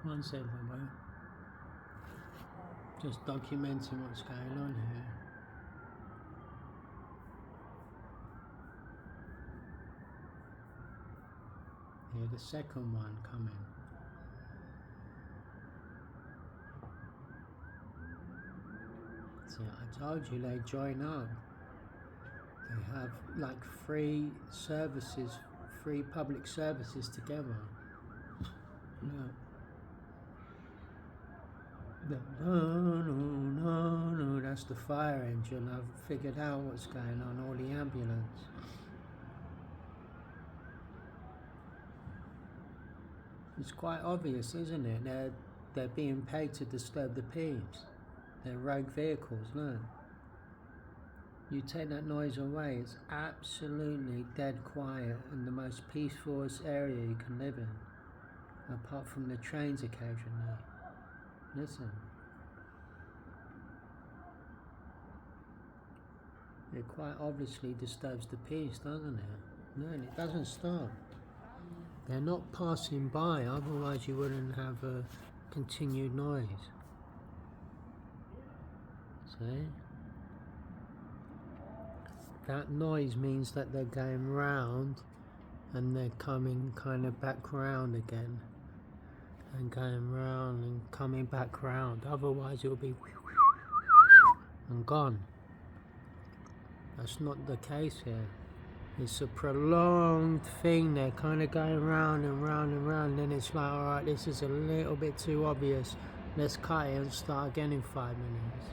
One second, bro. Just documenting what's going on here. Here, the second one coming. See, I told you they join up. They have like free services, free public services together. Look. No, that's the fire engine. I've figured out what's going on, all the ambulance. It's quite obvious, isn't it? They're being paid to disturb the peace. They're rogue vehicles, look. You take that noise away, it's absolutely dead quiet and the most peaceful area you can live in. Apart from the trains occasionally. Listen. It quite obviously disturbs the peace, doesn't it? No, and it doesn't stop. They're not passing by, otherwise you wouldn't have a continued noise. See? That noise means that they're going round and they're coming kind of back round again. And going round and coming back round, otherwise it will be and gone. That's not the case here. It's a prolonged thing. They're kind of going round and round and round. Then it's like, alright, this is a little bit too obvious. Let's cut it and start again in 5 minutes.